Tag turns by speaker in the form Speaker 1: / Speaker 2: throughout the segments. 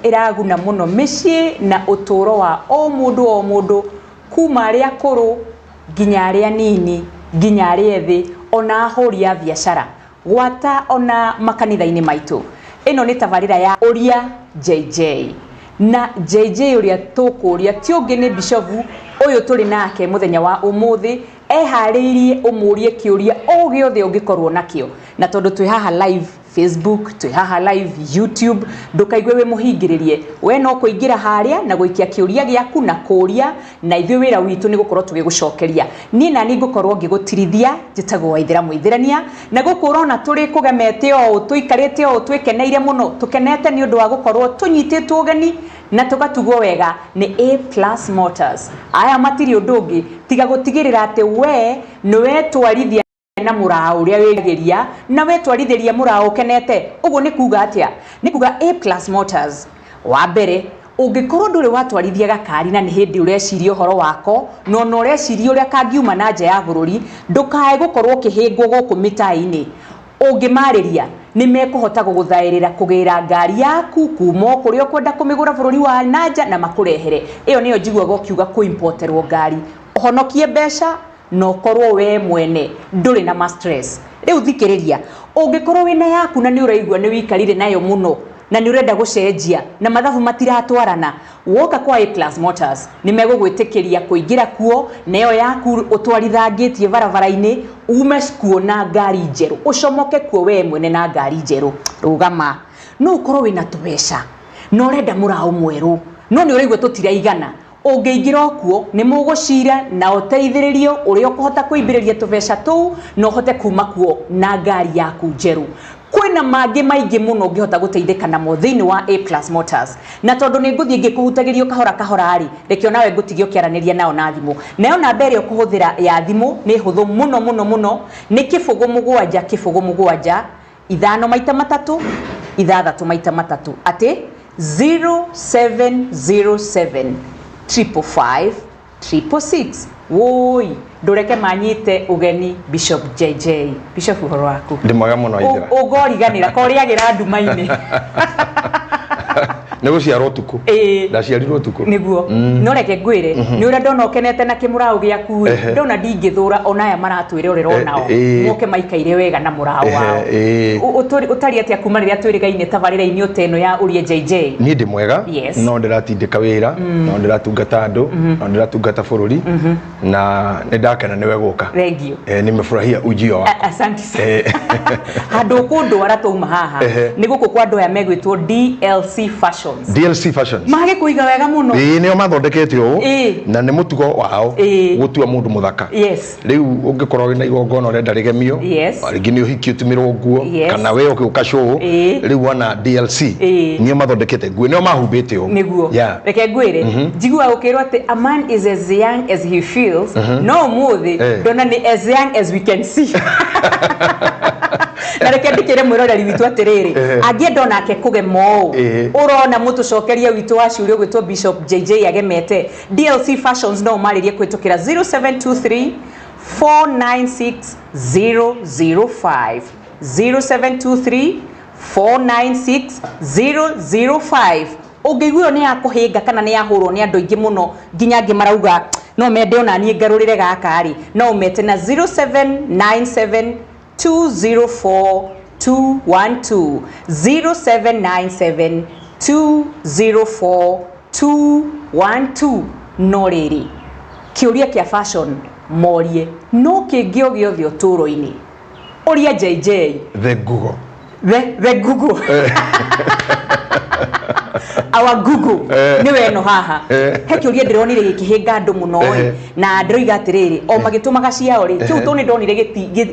Speaker 1: iraguna muno micii na uturo wa o mundu kuma aria akuru nginya aria nini nginya aria ethi ona ahuri a biashara gwata ona makanitha-ini maitu. Ino ni tabarira ya Uria JJ na JJ uria tukuria ti ungi ni Bishop uyu turi nake muthenya wa umuthi ehariirie umurie kiuria o giothe ungikorwo nakio na tondu twi haha live Facebook, twi haha live YouTube, ndukaigwe we muhingiririe we no kuingira haria na guikia kiuria giaku na kuria na ithui wira witu ni gukorwo tugigucokeria ni na ni ngukorwo ngigutirithia njitagwo waithira muithirania na gukurona turi kugemete o tuikarite o twikeneire muno tukenete ni undu wa gukorwo tunyititwo ugeni na tugatugwo wega ni A+ Motors. Aya matiri undu tiga gutigirira ati we niwe twarithia na murao uria wegeria na we twarithiria murao kenete uguo ni kuga atia ni kuga A+ Motors wa mbere ungikorwo nduri watwarithia gakari na ni hindi ureciria horo wako no no ureciria uria kangiuma na nja ya bururi ndukae gukorwo kihingwo guku mitai-ini ungimariria ni mekuhota guguthairira kugira ngari yaku kuma kuria kwenda kumigura bururi wa nanja na makurehere. Iyo niyo njiguaga kiuga ku importerwo ngari uhonokie mbeca no korwo we mwene nduri na stress. Riu thikiriria ungikorwo wina yaku na ni uraigua ni wikarire nayo muno na ni urenda gucenjia na mathabu matiratwarana woka kwa A+ Motors ni megugwitikiria kuingira kuo nayo yaku utwarithangitie barabara-ini ume kuona ngari njeru ucomoke kuo we mwene na ngari njeru. Rugama no ukorwo wina tubeca no urenda murao mweru no ni uraigua tutiraigana ungiingira kuo ni mugucira na uteithiririo uria ukuhota kuimbiriria tubeca tu no hote kuma kuo na ngari yaku njeru. Kwina mangi maingi muno ungihota guteithika namo thiini wa A+ Motors na tondu ni nguthie ngikuhutagirio kahora ari rekio nawe ngutigio kiaraniria nao na thimu nayo namba iria ukuhuthira ya thimu ni huthu muno ni kifugu mugwanja ithano maita matatu ithathatu maita matatu ati 0707 555 666. Woi ndureke manyite ugeni Bishop JJ. Bishop uhoro waku
Speaker 2: ndi mwega muno ithira
Speaker 1: ugoriganira koriagira nduma-ini
Speaker 2: nego ciarwo tuku ndaciarirwo tuku
Speaker 1: niguo no reke ngwire ni uria ndona ukenete na kimurao giaku ndona ndingithura ona aya maratwire urero nao moke maikaire wega na murao wao utari atia kuma riria twirigaine tabarira-ini uteno ya Uria JJ.
Speaker 2: Ni ndi mwega no ndiratindika wira no ndiratungata andu no ndiratungata bururi na ndakena niwe guka.
Speaker 1: Thank you.
Speaker 2: Nimefurahia ujio wako.
Speaker 1: Asante sana. Handu kundu waratuma haha ni guku kwa andu aya megwitwo DLC Fashions.
Speaker 2: DLC Fashions
Speaker 1: mage kuiga wega muno
Speaker 2: nio mathondekete u na ni mutugo wao gutua mundu muthaka. Riu ungikorwo wina igongona urenda rigemio ringi ni uhiki utumirwo nguo kana we ukiuka show riu wana DLC nio mathondekete nguo nio mahumbite u niguo reke ngwire njigua ukirwo ati a man is as young as he feels no muthi ndona ni as young as we can see. Na reke ndikire mwiroreri witu atiriri angie ndona ake kugemo urona mutucokeria witu wa ciurio gwitwo Bishop JJ agemete DLC Fashions no maririe kwitukira 0723 496 005 0723 496 005. Ungiguo ni akuhinga kana ni ahurwo ni andu ingi muno nginya ngi marauga no mende ona nie ngarurire gakari no umete na 0797 204 212 0797 204 212. No riri kiuria kia fashion morie no kingio giothe uturo-ini Uria JJ the Google
Speaker 1: our Google niwe no haha he kiuria ndironire gikihinga andu muno na ndiroiga atiriri o magitumaga ciao ri kiu to ni ndonire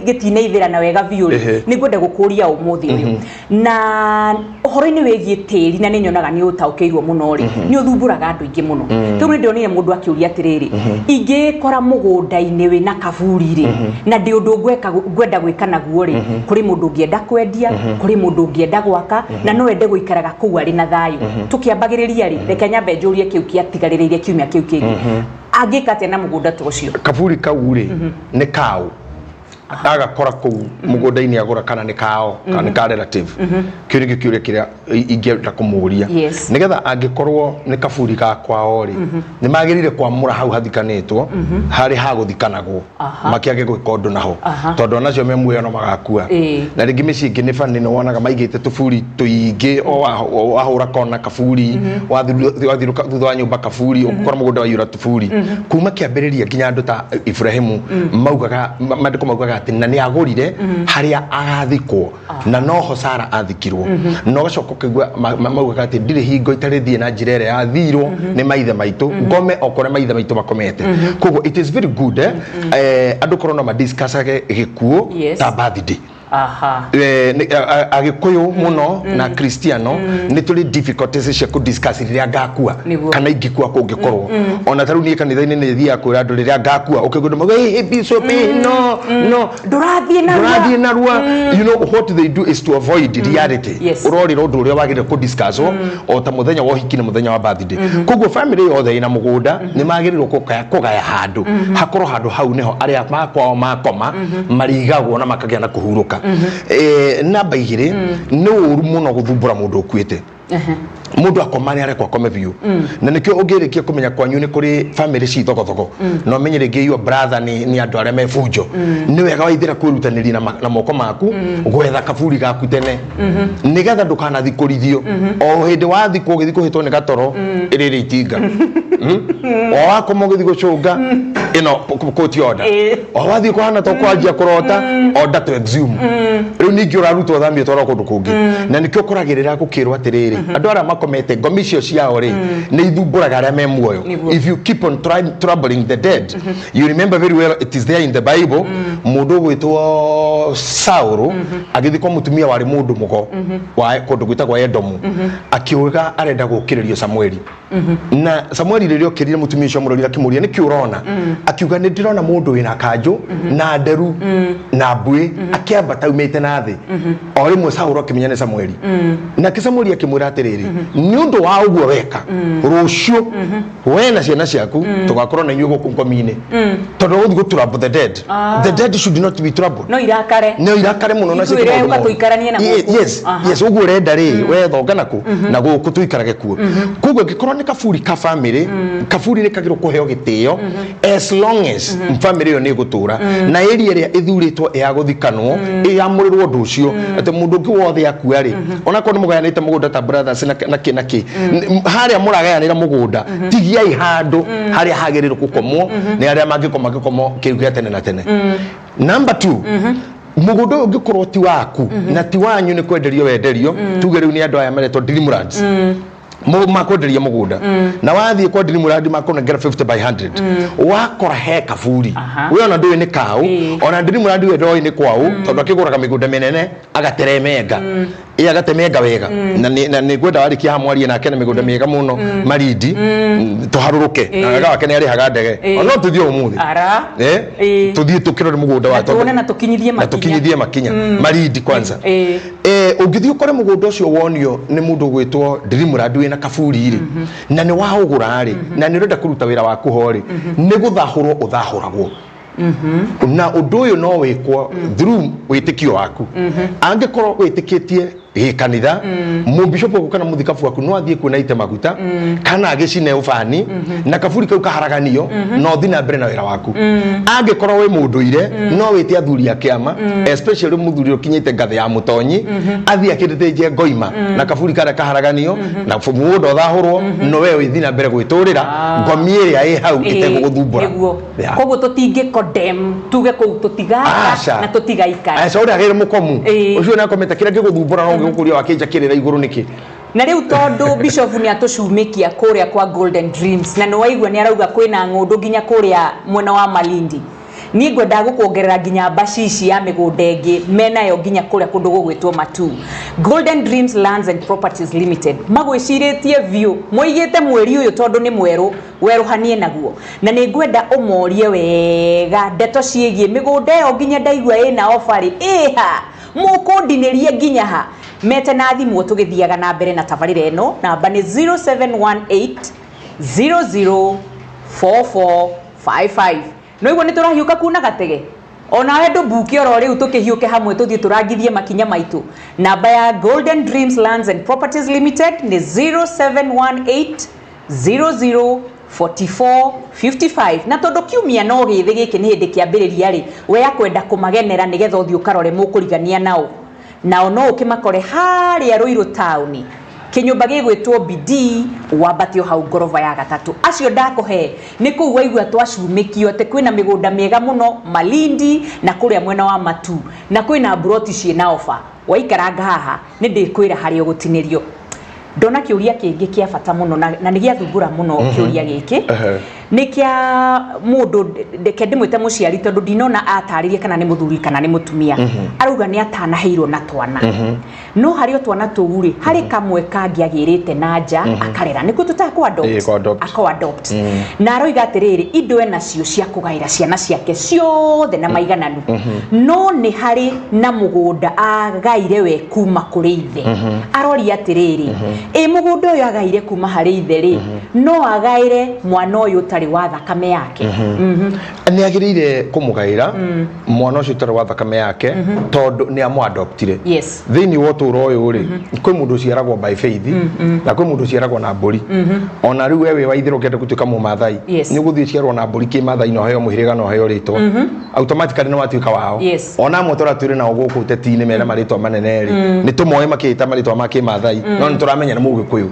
Speaker 1: gitineithira na wega biu ri ni ngwenda gukuria umuthi uyu na uhoro-ini wigie tiri na ni nyonaga ni utaukiirwo muno ri ni uthumburaga andu ingi muno tu ni ndonire mundu akiuria atiriri ingikora mugunda-ini wina kaburi ri na ndi undu ngwenda gwika naguo ri kuri mundu ngienda kwendia kuri mundu ngienda gwaka na no wende guikaraga kuu ari na thayu tukiambagiriria ri reke nyambe njurie kiu kiatigariririe kiumia kiu kingi angikate na mugunda tucio
Speaker 2: kaburi kau ri ni kau agakora ku mugunda-ini agura kana ni kao kana ka relative kiuri kiuri kira ingenda kumuria nigetha angikorwo ni kaburi ga kwao ri ni magirire kwamura hau hathikanitwo hari ha guthikanagwo makiage gwika undu naho tondu nacio memuoyo no magakua na ringi micii ingi ni bani no wonaga maigite tuburi tuingi o ahura kona kaburi wathiruka thutha wa nyumba kaburi ukora mugunda wa yura tuburi kuma kiambiriria nginya andu ta Ibrahimu maugaga mandiko maugaga ati na ni agurire haria agathikwo na noho Sara athikirwo no gacoka kigwa maugaga ati ndire hingo itarithie na njira ire yathirwo ni maithe maitu ngome okore maithe maitu bakomete koguo it is very good andu korona ma discuss gikuo ta birthday agikuyu muno na Kristiano ni tuli difficulties cia ku discuss riria ngakua kana ingikua kungikorwo ona taru ni kanitha-ini ni thia kwira andu riria ngakua ukigundo mago bishop no ndurathie narua you know what they do is to avoid reality urori ro nduria wagire ku discuss o ta muthenya wa hiki na muthenya wa birthday koguo family yothe ina mugunda ni magirirwo kugaya handu hakorwo handu hau neho aria makwao makoma marigagwo na makagia na kuhuruka namba igire ni uru muno guthumbura mundu ukuite mundu akomani are kwa kome biu na nikio ungirikia kumenya kwanyu ni kuri family ci thogothogo no menyere ngi your brother ni andu are mefunjo ni wega waithira kwirutaniri na moko maku gwetha kaburi gaku tene nigetha ndukana thikurithio o hindi wa thikwo githiko hitwo ni gatoro iriri itinga o wakomo githiko chunga ino koti order o wathi kuhana to kwanjia kurota order to exhume riu ningi urarutwo thambi twara kundu kungi na nikio kuragirira gukirwa atiriri andu ara makomete ngomi cio ciao ri ni ithumburaga aria me muoyo if you keep on troubling the dead you remember very well it is there in the Bible mundu gwitwo Saulu agithikwo mutumia wari mundu mugo wa kundu gwitagwo Edomu akiuga arenda gukiririo Samueli na Samueli ririo kirire mutumia ucio murorira kimuria ni kiurona akiuga ni ndirona mundu wina kanju na nderu na mbui akiamba taumite na thi o rimwe Saulu akimenya ni Samueli na Samueli akimwira atiriri ni undu wa uguo weka rucio we na ciana ciaku tugakorwo na inyugo kunkomine tondu uthi gutura the dead should not be troubled
Speaker 1: no irakare muno na
Speaker 2: ciana yes uguo renda ri we thongana ku na guku tuikarage kuo kuguo gikorwo ni kaburi ka family kaburi ni kagiro kuheo gitio as long as family yo ni gutura na area ria ithuritwo ya guthikanwo yamurirwo ndu ucio ate mundu ngi wothe akua ri ona ko ni mugayanite mugunda ta brothers na ki haria muragayanira mugunda tigiai handu haria hagirirwo gukomwo ni aria mangikomo kiugia tene na tene number 2 mugunda ungikorwo ti waku na ti wanyu ni kwenderio wenderio tuge riu ni andu aya maretwo Dreamlands makonderia mugunda na wathie kwa Dreamland makonengera 50 by 100 wakora he kaburi we ona nduwe ni kau ona Dreamland we ndoi ni kwau tondu akiguraga migunda minene agateremenga agatemenga wega na ni gwenda warikia hamwarie na kene migunda miega muno maridi tuharuruke na wega wake ni ari haga ndege ono tuthie umuthi tuthie tukirore mugunda wa tondu
Speaker 1: na tukinyithie
Speaker 2: makinya maridi kwanza ungithie ukore mugunda ucio wonio ni mundu gwitwo Dreamland we na kaburi ri na ni waugura ri na ni renda kuruta wira waku ho ri ni guthahurwo uthahuragwo na undu uyu no wikwo through witikio waku angikorwo witikitie kanitha mu bishop kana muthikabu waku no athie kuona ite maguta kana agicine ufani na kaburi kau kaharaganio no thina mbere na wira waku angikorwo we munduire no wite athuri akiama especially muthuri ukinyite ngathe ya mutonyi athie akiriteje ngoima na kaburi kara kaharaganio na mundu thahurwo no we withina mbere gwiturira ngomi iria i hau iteguguthumbura
Speaker 1: koguo tutinge condemn tuge ku tutigaka na tutigaikara
Speaker 2: uri agire mukomu ucio na kometa kira ngiguthumbura gukuria wakija kirira iguru niki
Speaker 1: na riu tondu bishop ni atucumikia kuria kwa Golden Dreams na no waigua ni arauga kwina ngundu nginya kuria mwena wa Malindi ni ngwenda gukuongerera nginya bashishi ya migunda ingi menayo nginya kuria kundu gugwitwo Matu. Golden Dreams Lands and Properties Limited magwiciritie view muigite mweri uyu tondu ni mweru weruhanie naguo na ni ngwenda umorie wega ndeto ciegie migunda yo nginya ndaigua ina offer iha mukundinirie nginya ha mete na thimu tugithiaga na mbere na tabarira eno namba ni 0718 004455 no igwo ni turahiuka kuna gatege ona we ndubuke oro riu tukihiuke hamwe tuthie turangithie makinya maitu. Namba ya Golden Dreams Lands and Properties Limited ni 0718 00 4455 na tondu kiumia no githi giki ni hindi kiambiriria ri we yakwenda kumagenera nigetha uthio karore mukurigania nao no ukimakore haria Ruiru town kinyumba gigwitwo BD wabatio hau ngorofa ya gatatu. Acio ndakuhe ni kuu waigua twacumikio te kwina migunda miega muno Malindi na kuria mwena wa Matu na kwina broti ciena ofa. Waikaranga haha ni ndikwira hari ugutinirio. Ndona kiuria kingi kia bata muno na ni gia thumbura muno kiuria giki ni kia mundu ndeke ndimwite muciari tondu ndinona ataririe kana ni muthuri kana ni mutumia aruga ni atanaheirwo na twana no hari twana tuguri hari kamwe kangiagirite nanja akarera niko tutakwa adopt na aroiga atiriri indo ena cio cia kugaira ciana ciake ciothe na maigananu no ni hari na mugunda agaire we kuma kuri ithe arori atiriri mugunda uyu agaire kuma hari ithe ri no agaire mwana uyu tari wa thakame yake
Speaker 2: ni agirire kumugaira mwana ucio tari wa thakame yake tondu ni amu adoptire thini woturo uyu ri kwi mundu ciaragwo by faith na kwi mundu ciaragwo na mburi ona riu wewe waithiro kende gutuika mu mathai ni guthie ciarwo na mburi ki mathai no heo muhiriga no heo ritwa automatically no watuika wao ona motora turi na guku tetini mera maritwa manene ri ni tumoe makita maritwa make mathai no nituramenya na mugikuyu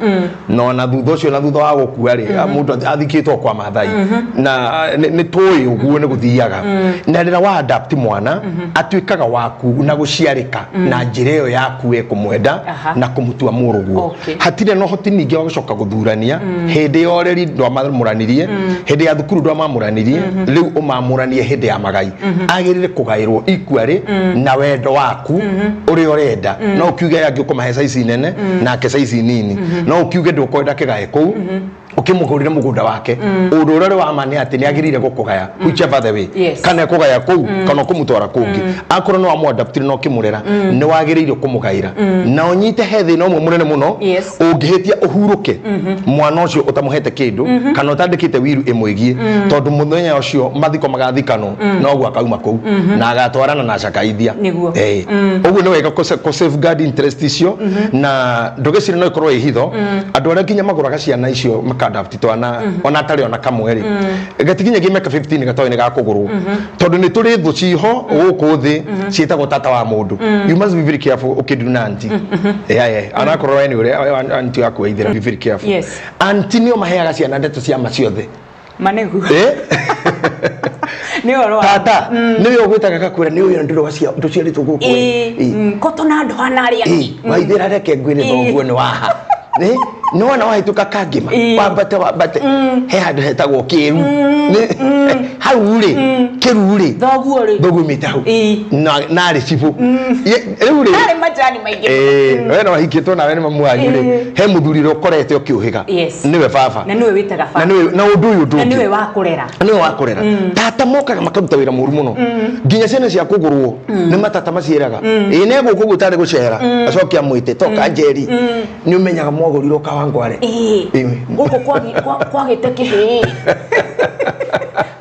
Speaker 2: no na thutha ucio na thutha wa gukua ri mundu athikitwo kwa mathai na ni toy uguo ni guthiaga na rira wa adapt mwana atuikaga waku na guciarika na njireo yaku we kumwenda na kumutua muruguo hatire no hoti ningi wa gucoka guthurania hindi yoreri ndo amamuranirie hindi ya thukuru ndo amamuranirie riu umamuranie hindi ya magai agirire kugairwo equally na wendo waku uri orenda no ukiuge yangi kumahe size nene na ke size nini no ukiuge ndukwenda kigae ku ukimugurire mugunda wake ururore wa mane ati ni agirire gukugaya whichever the way kana kugaya ku kana kumutwara kungi akoro no amu adaptire no kimurera ni wagirire kumugaira na onyite hethi no munene muno ungihitia uhuruke mwana ucio utamuhete kindu kana utandikite wiru imwigie tondu muthenya ucio mathiko magathikano no gwa kauma ku na agatwarana na cakaithia uguo ni wega ko safeguard interest icio na ndugicire no ikorwo ihitho andu aria kinya maguraga ciana icio adapt twana ona tari ona kamweri gatiginya gimeka 15 gatoy ni gakugurwo tondu ni turi thu ciho guku thi cietagwo tata wa mundu you must be very careful ukiduna anti ana korora ni ure anti yakwa ithira be very careful anti ni omaheaga ciana ndeto cia maciothe
Speaker 1: manegu ni oro
Speaker 2: tata ni yo gwitaga kakura ni yo ndiro wacia nduciaritwo guku
Speaker 1: koto na ndo hanaria
Speaker 2: waithira reke ngwire thoguo ni waha no wana wahituka kagima wabate he handu hetagwo kiru hauri kiruri thoguo mitahu na ri cibu riu ri
Speaker 1: ari majani maingi
Speaker 2: we no wahikitwo nawe ni mamu wanyu ri he muthuriro ukorete ukiuhiga niwe baba
Speaker 1: na niwe witaga baba
Speaker 2: na undu uyu ndu
Speaker 1: na niwe wakurera
Speaker 2: tata mokaga makaruta wira muru muno nginya ciana cia kugurwo ni matata maciiraga ne guku gutari gucera acokia mwite toka njeri ni umenyaga mwaguriro kawangware
Speaker 1: guku kwagite kihi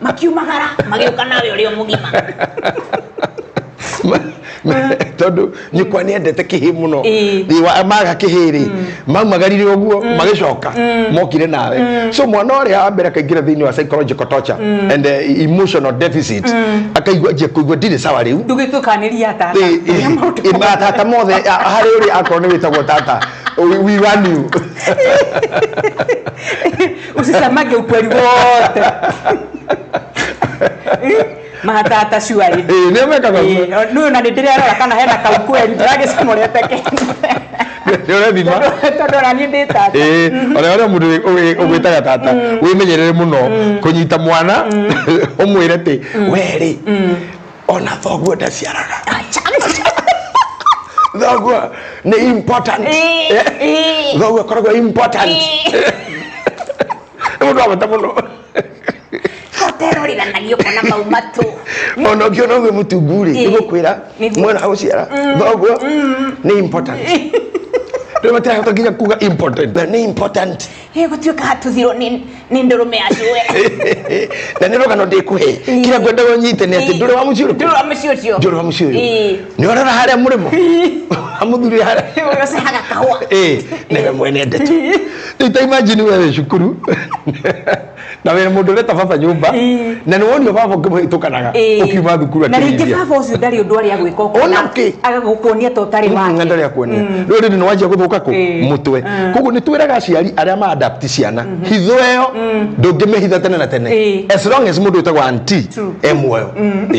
Speaker 1: makiumagara magiuka nawe uri mugima
Speaker 2: tondu ni kwa ni endete kihi muno wa maga kihiri maumagarire oguo magicoka mokire nawe so mwana ori ambere kaingira thini wa psychological torture and emotional deficit akaigwa je kuigwa ndire sawa riu
Speaker 1: ndugitukaniriya tata
Speaker 2: tata mothe hari uri akoni witagwo tata we want you
Speaker 1: usisamage ukweli wote matata shuari
Speaker 2: ne meka kwa
Speaker 1: no na ndire arora kana hena kaukweli ndage simorete kende
Speaker 2: ndore bima
Speaker 1: tondora ni ndita
Speaker 2: ora mundu ugwitaga tata wimenyerere muno kunyita mwana umwire ti weri ona thoguo ndaciaraga thoguo ni important thoguo koragwo important mundu abata muno
Speaker 1: terorira nagio kona maumatu
Speaker 2: ono gyo no we mutuguri igukwira mwana hauciara thoguo ni important Ndio mataka nginya kuga important. Ni important.
Speaker 1: Gutuika hatuthiro ni ndurume acue.
Speaker 2: Na nero kana ndikuhe. Kira gwenda wonyite ni ati nduru wa muciuru. Nduru wa muciuru. Nduru wa muciuru. Ni orara haria murimo. Amuthuri haria. Wose haga kahwa. Nebe mwene ndetu. Ita imagine wewe shukuru. Na wewe mundu leta baba nyumba. Na ni woni baba ngimhitukanaga. Ukiuma thukuru ati. Na ringi baba ucio ndari undu ari agwika uko. Agagukuonia to tari wake. Ndari akuonia. Ruri ni wajia guthuka ku mutwe. Koguo ni twiraga aciari aria ma adapt ciana. Hitho eyo ndungimihitha tene na tene. As long as mundu utagwa auntie emwoyo.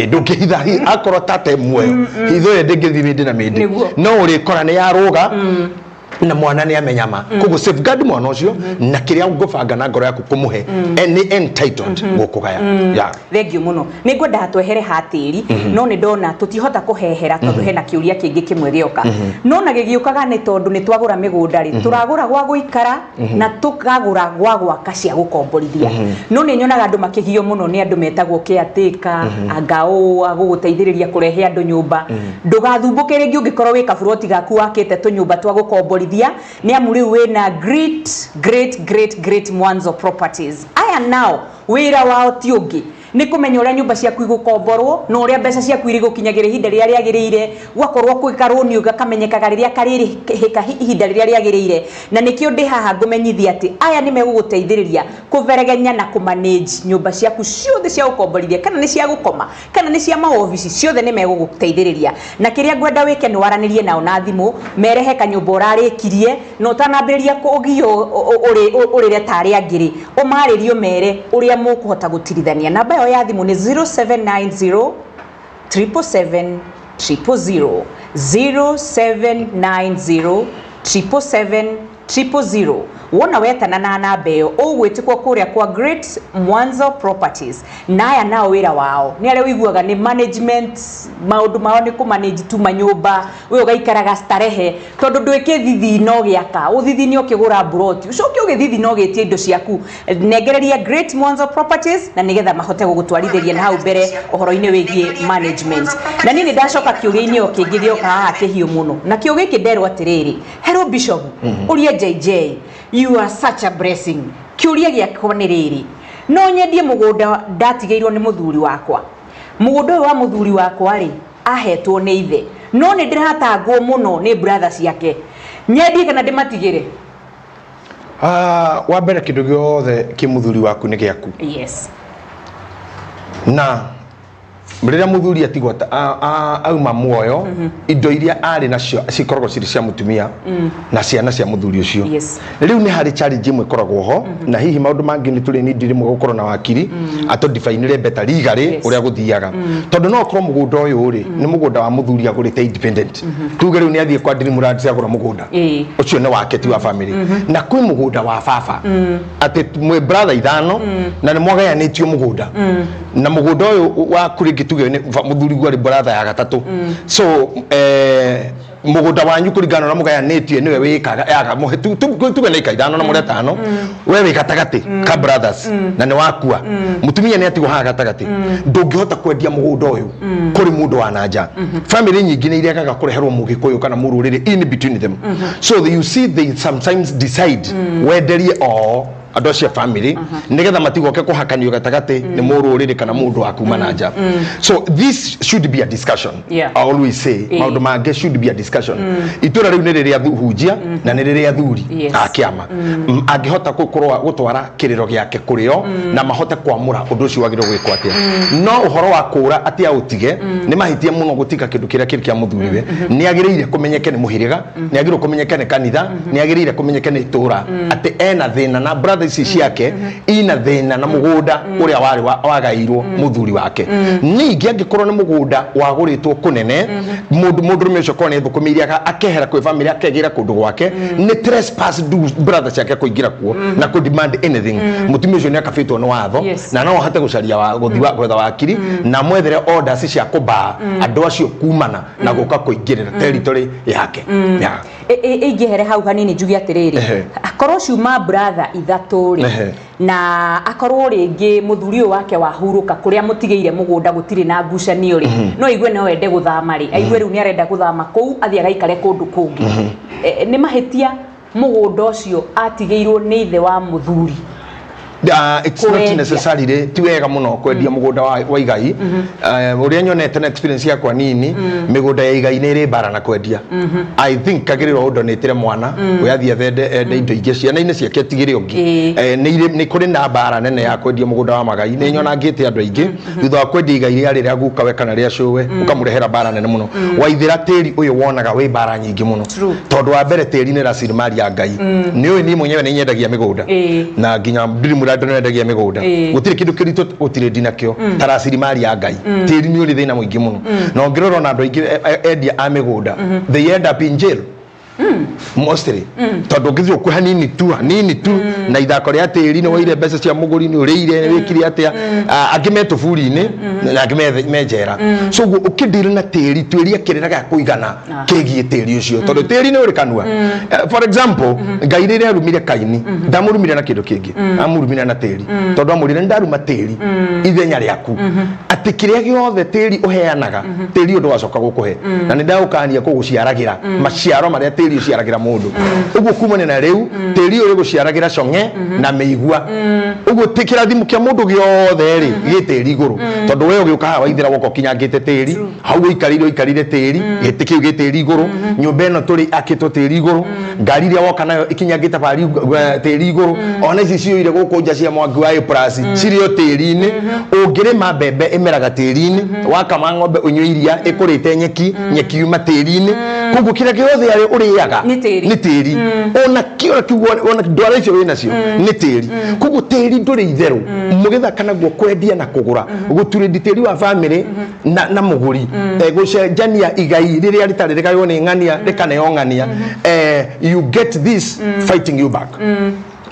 Speaker 2: Ndungihitha akoro tata emwoyo. Hitho ye ndingithiri na mindi. No uri kora ni yaruga na mwana ni amenyama koguo safeguard mwana ucio na kiria ngubanga na ngoro yaku kumuhe any entitled gukugaya ya
Speaker 1: thengiu muno ni ngwenda hatwehere hatiri no ni ndona tutihota kuhehera tondu hena kiuria kingi kimwe gioka no na gigiukaga ni tondu ni twagura migunda ri turagura gwa guikara na tukagura gwa gwaka cia gukomborithia no ni nyonaga andu makigio muno ni andu metagwo kiatika angao aguguteithiriria kurehe andu nyumba ndugathumbukire ringi ungikorwo wi kaburoti gaku wakite tunyumba twa gukomborithia ni amuri wena great Mwanzo Properties. Aya now wira wao tiungi ni kumenya uria nyumba ciaku igukomborwo no uria mbeca ciaku iri gukinyagira ihinda riria riagirire gwakorwo kwikarwo ni ukamenyekaga riria kariri hika ihinda riria riagirire na nikio ndi haha ngumenyithia ati aya ni meguguteithiriria kuveregenya na kumanage nyumba ciaku ciothe cia gukomborithia kana ni cia gukoma kana ni cia maofici ciothe ni meguguteithiriria na kiria ngwenda wike ni waranirie nao na thimu merehe kanyumba urarikirie no utanambiriria kugio urire tari angiri umaririo mere uria mukuhota gutirithania namba ya thimu ni 0790 777 000 0790 777 000 wona wetana na namba iyo ugwitikwo kuria kwa Great Mwanzo Properties naya nao wira wao ni aria wiguaga ni management maundu mao ni ku manage tu manyumba we ugaikaraga starehe tondu ndwike thithi no giaka uthithi ni ukigura broti ucoke ugithithi no gitie indo ciaku negereria Great Mwanzo Properties na nigetha mahote gugutwarithiria na hau mbere uhoro-ini wigie management na nini ndacoka kiuria-ini o kingi gioka haha kihio muno na kiuria giki nderwo atiriri hello Bishop Uria JJ you are such a blessing kiuria giakwa ni riri no nyendie mugunda ndatigeirwo ni muthuri wakwa mugunda wa muthuri wakwa ri ahetwo ni ithe no ni ndiratangwo muno ni brothers yake nyendie kana ndimatigire
Speaker 2: wa mbere kindu giothe ki muthuri waku ni giaku
Speaker 1: yes
Speaker 2: na mrira muthuri atigwa auma muoyo indo iria ari nacio cikoragwo ciri cia mutumia na ciana cia muthuri ucio riu ni hari challenge imwe koragwo ho na hihi maundu mangi ni tuli ni ndiri mugukorwo na wakiri ato define better legally uria guthiaga tondu no korwo mugunda uyu ri ni mugunda wa muthuri agurite independent tuge riu ni athie kwa ndiri muradi cia gura mugunda ucio ni wake ti wa family na kwi mugunda wa baba ati mwe brother ithano na ni mwagayanitio mugunda na mugunda uyu wa kurigi tuge ni muthuri gwari brother ya gatatu so mugunda wanyu kuringana na mugayanitio niwe wikaga yaga muhe tuge na ikaithano na muri tano wewe gatagati ka brothers na ni wakua mutumia ni atigwo ha gatagati ndungihota kwendia mugunda uyu kuri mundu wa nanja family nyingi ni iria kaga kureherwo mugikuyu kana mururire in between them so you see they sometimes decide wenderie all adocia family nigetha matigoke kuhakanio gatagati ni mururire kana mundu wa kuma nanja so this should be a discussion I always say maundu mange should be a discussion itura riu ni riria thuhunjia na ni riria thuri akiama angihota gutwara kiriro giake kurio na mahote kwamura undu ucio wagiro gwikwo atia no uhoro wa kura atia utige ni mahitie muno gutika kindu kiria kiri kia muthuriwe ni agirire kumenyeke ni muhiriga ni agirire kumenyeke ni kanitha ni agirire kumenyeke ni itura ati ena thina na brother ici ciake ina thina na mugunda uria wari wagairwo muthuri wake ningi angikorwo ni mugunda waguritwo kunene mundu rume ucio kone thukumiria akehera kwi family akegira kundu gwake ni trespass brother ciake kuingira kuo na ku demand anything mutumia ucio ni akafitwo ni watho na no hate gucaria wa guthiwa gwetha wakiri na mwethere orders cia kuba andu acio kumana na guka kuingirira territory yake
Speaker 1: ingihere hau hanini njugi atiriri akorwo ciuma brother ithatu ri na akorwo ringi muthuri wake wahuruka kuria mutigeire mugunda gutiri na ngucanio ri no igwe no ende guthama ri aigwe riu ni arenda guthama kou athia gaikare kundu kungi nĩ mahĩtia mũgũnda ũcio atigĩirwo nĩ ithe wa mũthuri.
Speaker 2: It's not necessarily ti wega muno kwendia mugunda wa igai. Uria nyonete na experience yakwa nini migunda ya igai ni ri bara na kwendia. I think kagiriro udonetire mwana uyathie thende indo ingi ciana-ini ciake tigire ungi ni kuri na bara nene ya kwendia mugunda wa magai. Ni nyona ngite andu aingi thutha wa kwendia igai ria guka we kana ria showe ukamurehera bara nene muno. Waithira tiri uyu wonaga we bara nyingi muno tondu wa mbere tiri ni rasilimali ya ngai. Ni uyu ni mwenyewe ni nyendagia migunda na nginya andå nendagia migunda gutire kindu kiritu utire dinakio tarasirimari ya ngai tiri ni uri thina muingi muno no ngirora na andu aingi endia a migunda they end up in jail mostly tondu ngithio ku hanini tu na ithako ria tiri ni waire mbeca cia muguri ni urire wikiri atia angimetu buri-ini na angimejera so ukidira na tiri twiria kirira ga kuigana kigie tiri ucio tondu tiri ni uri kanua for example ngai rire arumire kaini ndamurumire na kindu kingi amurumire na tiri tondu amurire ndaruma tiri ithenya riaku ati kiria giothe tiri uheanaga tiri undu wacoka gukuhe na ni ndaukania kuguciaragira maciaro maria tiri uciaragira mundu uguo kumane na riu tiri uri guciaragira conge na meigua uguo tikira thimu kia mundu giothe ri gitiri iguru tondu we ugiuka hawa ithira goko kinyangite tiri hau ikarire tiri gitikiu gitiri iguru nyumba ino turi akito tiri iguru ngari ria woka nayo ikinyangite bari tiri iguru ona ici cioire guku nja cia mwangi wa plus cirio tiri-ini ungirima mbembe imeraga tiri-ini wakama ng'ombe unywe iria ikurite nyeki yuma tiri-ini kugu kira giothe ari uriaga ni tiri ona kio ona ndwara icio wina cio ni tiri kugu tiri nduri itheru mugithaka naguo kwendia na kugura guturi tiri wa family na muguri gucenjania igai riria ritari rikayo ni ng'ania rikaneyo ng'ania you get this fighting you back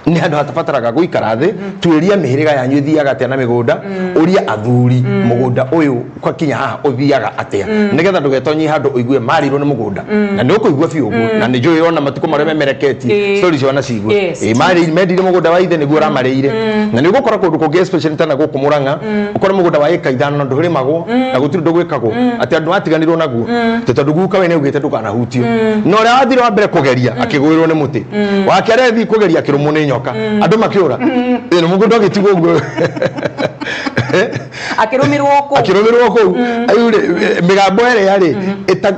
Speaker 2: ni andu hatabataraga guikara thi twiria mihiriga yanyu ithiaga atia na migunda uria athuri mugunda uyu kwa kinya haha uthiaga atia nigetha ndugetonyi handu uigue marirwo ni mugunda na ni ukuigua biu uguo na ni njui ona matuko maria memereketie stories wana cigwe mari mendire mugunda wa ithe niguo ramarire na ni gukora kundu kungi especially tana guku Murang'a ukora mugunda wa eka ithano nduri magwo na gutiri ndu gwikagwo ati andu atiganirwo naguo tondu guka we ni ugite ndukanahutio no ria wathire wa mbere kugeria akigwirwo ni muti wake arethi kugeria akirumu ni nyoka andu makiura ni mugunda gitigwo ngo
Speaker 1: akirumirwo
Speaker 2: ko ayure migambo ere yari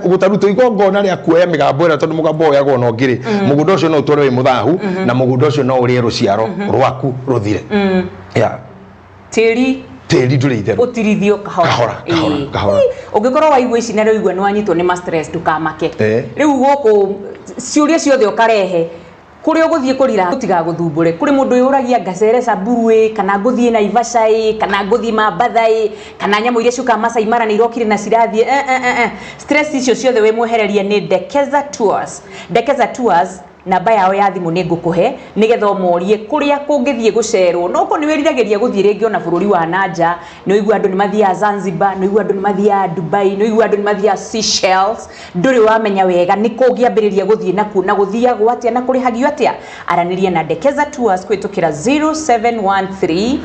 Speaker 2: gutaruto igongona ria kuoya migambo ere tondu mugambo oyagwo no ngiri mugunda ucio no utware wi muthahu na mugunda ucio no urie ruciaro rwaku ruthire ya tiri nduri itheru
Speaker 1: utirithio kahora ungikorwo waigua ici na riu ni wanyitwo ni stress ndukamake riu guku ciuria ciothe ukarehe kuri uguthie kurira utiga guthumbure kuri mundu yuragia ngacere Samburu kana nguthie na Ivasha kana nguthie Mambathai kana nyamu iria ciuka Masai Mara ni irokire na cirathie stress icio ciothe we mwehereria ni Dekeza Tours namba yao ya thimu ni ngukuhe nigetha umorie kuria kungithie gucerwo noko ni wirirageria guthie ringi ona bururi wa nanja ni igua andu ni mathia Zanzibar ni igua andu ni mathia Dubai ni igua andu ni mathia Seychelles nduri wamenya wega ni kungiambiriria guthie naku na guthia gwatia na kurihagio atia araniria na Dekeza Tours kwitukira 0713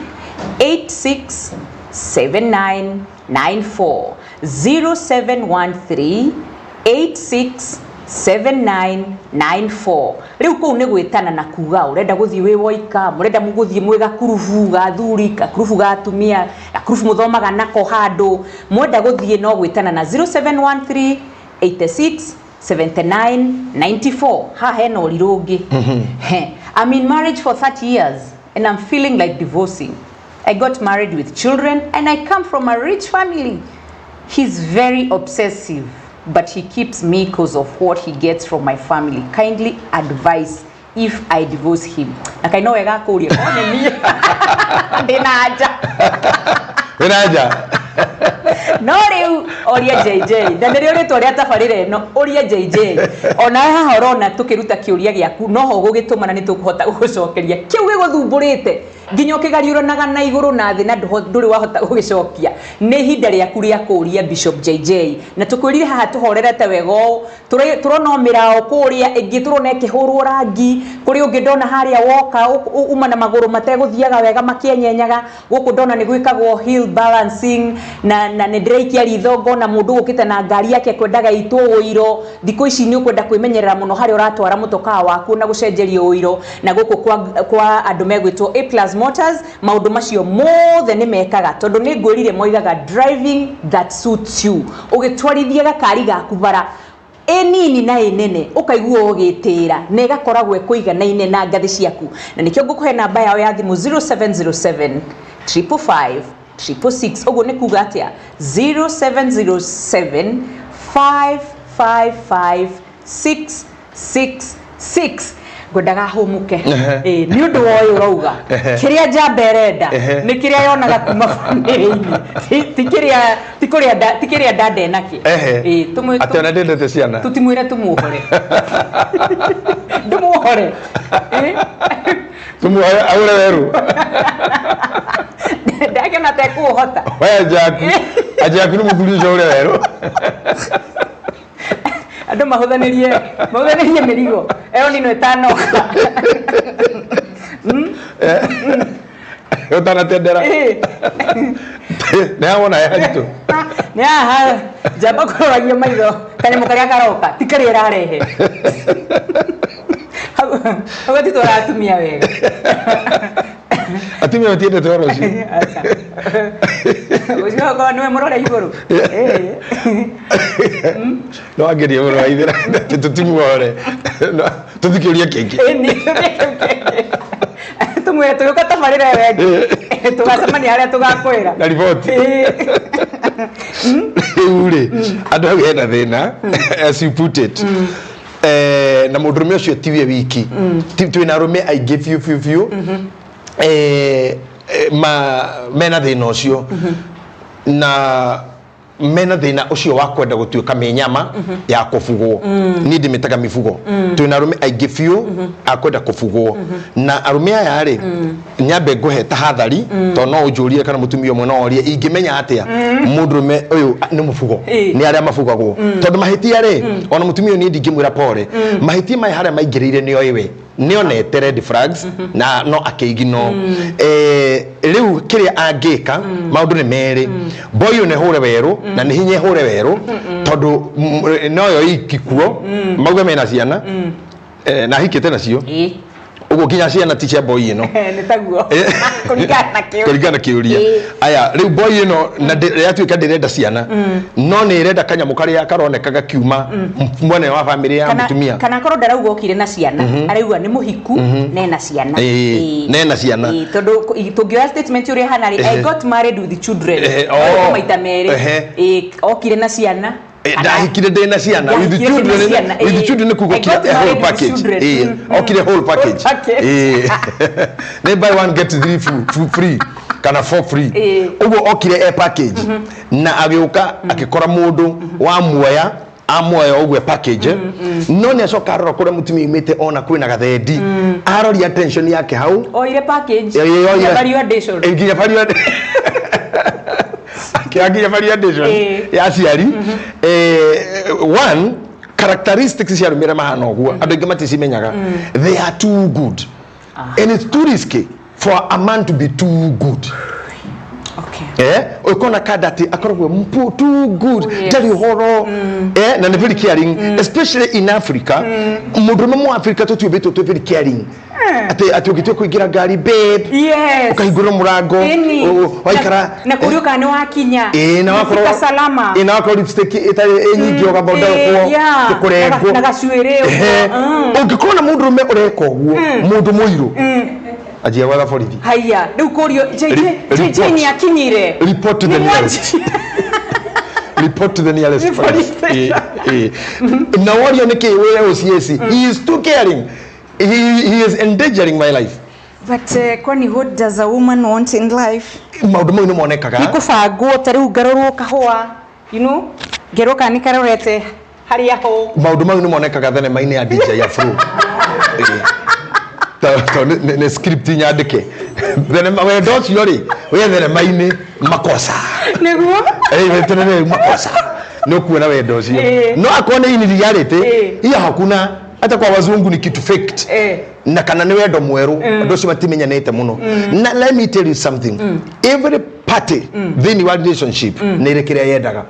Speaker 1: 867994 0713 867994 riu kou ni gwitana na kuga urenda guthie wi woika murenda muguthie mwega kurufu ga thuri ka kurufu ga atumia ka kurufu muthomaga nako handu mwenda guthie no gwitana na 0713 867994 ha hena urirungi I'm in marriage for 30 years and I'm feeling like divorcing. I got married with children and I come from a rich family. He's very obsessive, but he keeps me because of what he gets from my family. Kindly advise if I divorce him. Na kaino wega kuria one ni ndinaja no riu Uria JJ ndanire ritwa ria tabarire no Uria JJ ona haha urona tukiruta kiuria giaku no ho gugitumana ni tukuhota gucokeria kiu giguthumburite nginya ukigariuranaga na iguru na thi na nduri wahota gugicokia ni hinda riaku ria kuria Bishop JJ na tukwirire haha tuhorerete wego turona mirao kuria ingi turona ikihurwo rangi kuri ungi ndona haria woka uma na maguru mateguthiaga wega makienyenyaga guku ndona ni gwikagwo heel balancing na ni ndreikia ritho na mundu ukite na ngari yake kwendaga itwo uiro thiko ici ni ukwenda kwimenyerera muno hari uratwara mutoka waku na gucenjeria uiro na guku kwa andu megwitwo A+ Motors maundu macio mothe ni mekaga tondu ni ngwirire moigaga driving that suits you ugitwarithia gakari gaku bara enini na enene ukaigua ugitira na igakoragwo ekuiganaine na ngathi ciaku na nikyo ngukuhe namba yao ya thimu 0707 555 666 uguo ni kuga atia 0707 555 666 godaga humuke ni undu woyo urauga kiria jamberenda ni kiria yonaga kuma tikiria dade naki
Speaker 2: atona ndendete ciana
Speaker 1: tutimwire tumuhore ndumuhore
Speaker 2: tumuhore aure weru
Speaker 1: ndake na tekuhota
Speaker 2: ajaku ni muthuri cio ure weru
Speaker 1: ando mahudhanirie mirigo eo nino etano
Speaker 2: yotana tendera ne wona yaito
Speaker 1: ne aha jaba kororagia maitho kanyamo karia karoka tikari rarehe agati tora atumia wega
Speaker 2: atumia tiende toro cio
Speaker 1: ucio ko no morore iguru
Speaker 2: no ageria moro aithira tutumuore tuthikiria kenge
Speaker 1: tumwe tuyoka tafarira wega tugasemania haria tugakwira
Speaker 2: na ripoti ure andu hau hena thina as you put it na mundurume ucio tiwe wiki twina arume I give you few mena thina ucio na mena thina ucio wa kwenda gutuika menyama ya kufugwo ni ndimitaga mifugo twina arume I give you akwenda kufugwo na arume aya ri nyambe nguhe tahathari to no ujurie kana mutumia omwe no orie ingimenya atia mundurume uyu ni mufugo ni aria mafugagwo tondu mahitia ri ona mutumia ni ndingimwira pore mahitia mai haria maingirire ni oiwe nionete red flags na no akeigino riu kiria angika maundu ni meri boy ne hore weru na ni hinye hore weru tondu noyo ikikuo mauga mena ciana na hikite nacio ugo kinya ciana ticia boy ino
Speaker 1: ni taguo
Speaker 2: kurigana kiuria aya riu boy ino na yatuika ndirenda ciana no ni irenda kanyamu karia karonekaga kiuma mwene wa family ya mutumia
Speaker 1: kana korwo ndarauga okire na ciana araigua ni muhiku nena ciana
Speaker 2: nena ciana
Speaker 1: tondu tungioya statement uri hanari I got married with children maita meri okire na ciana
Speaker 2: ndahikire ndena ciana with the children kugokia whole package okire whole package they buy one get three free kana for free ugo okire package na agiuka akikora mundu wa muoya amoya ogwe package no ne so karoro kure mutumi imite ona kwina gathendi arori attention yake hau
Speaker 1: oire package ya value addition
Speaker 2: nginya value kiagia validation ya ciari one characteristics cia rumira mahana ogwo andu ingi maticimenyaga they are too good and it's too risky for a man to be too good. Ukona kadati akorogwe mpu too good very horo na very caring especially in Africa mundu mu Africa tutubeto to very caring ati ugitwe kuigira gari babe ukahigura murango waikara
Speaker 1: na kurio kana wakinya
Speaker 2: na wakora
Speaker 1: salama
Speaker 2: na wakora lipstick itari enyingi ogaboda ko kurengo
Speaker 1: na gacwire
Speaker 2: ungikona mundu me ureko guo mundu muiru ajia wala borithi
Speaker 1: haya riu kurio JJ ni akinyire
Speaker 2: report to the nearest report to the nearest police na wario niki wewe OCS he is too caring he is endangering my life
Speaker 1: but kwani what does a woman want in life
Speaker 2: maundu mo monekaga
Speaker 1: ikubangwo tariu ngarorwo kahua you know geroka ni karorete haria ho
Speaker 2: maundu mo monekaga thenema-ini ya DJ Afro ne script nyandike thenema wendo ũcio rĩ we thenema-inĩ makosa
Speaker 1: nĩguo
Speaker 2: we makosa no kuona wendo ũcio no akorwo nĩ in reality hiyo hakuna hata kwa wazungu ni kitu faked na kana ni wendo mweru andu cio matimenyanite muno na let me tell you something every party then your relationship ni irekiria yendaga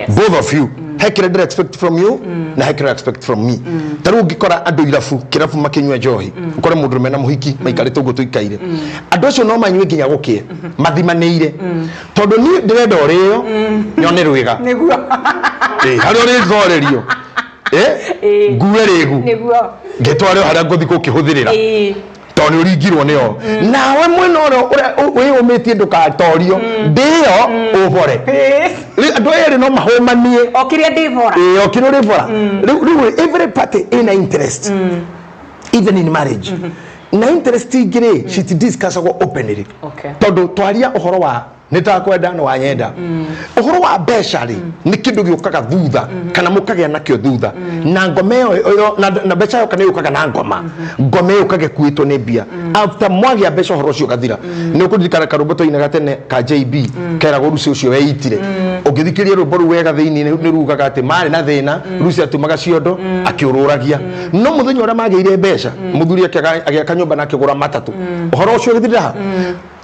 Speaker 2: both of you hekire ndire expect from you na hekire expect from me taru ngikora andu kirafu makinywa njohi ukore mundu mena muhiki maikarite ugo tuikaire andu cio no manywe nginya gukie mathimaneire tondu ni ndirenda urio nyone rwiga
Speaker 1: niguo
Speaker 2: hari uri ngorerio nguwe regu ngetware haria ngothi kukihuthirira toni uringirwo nio nawe mwena uri umitie ndukatorio ndio ubore andu eri no mahomanie
Speaker 1: okiria ndivora
Speaker 2: okiria ndivora every party in interest even in marriage na interest igire shit discuss openly tondu twaria uhoro wa nitakwenda no wanyenda uhoro wa mbeca ri ni kindu giukaga thutha kana mukagea nakio thutha na ngome yo na mbeca yo kana yukaga na ngome yukage kuitwo ni mbia after mwagia mbeca uhoro ucio gathira ni ukudirikana karuboto inaga tene ka JB kera gorucio ucio weitire ugithikiria rubo ru wega thiini ni rugaga ati mari na thina rucio atumaga ciondo akiururagia no muthenya ura magiire mbeca muthuri agiaka nyumba na kigura matatu uhoro ucio githira.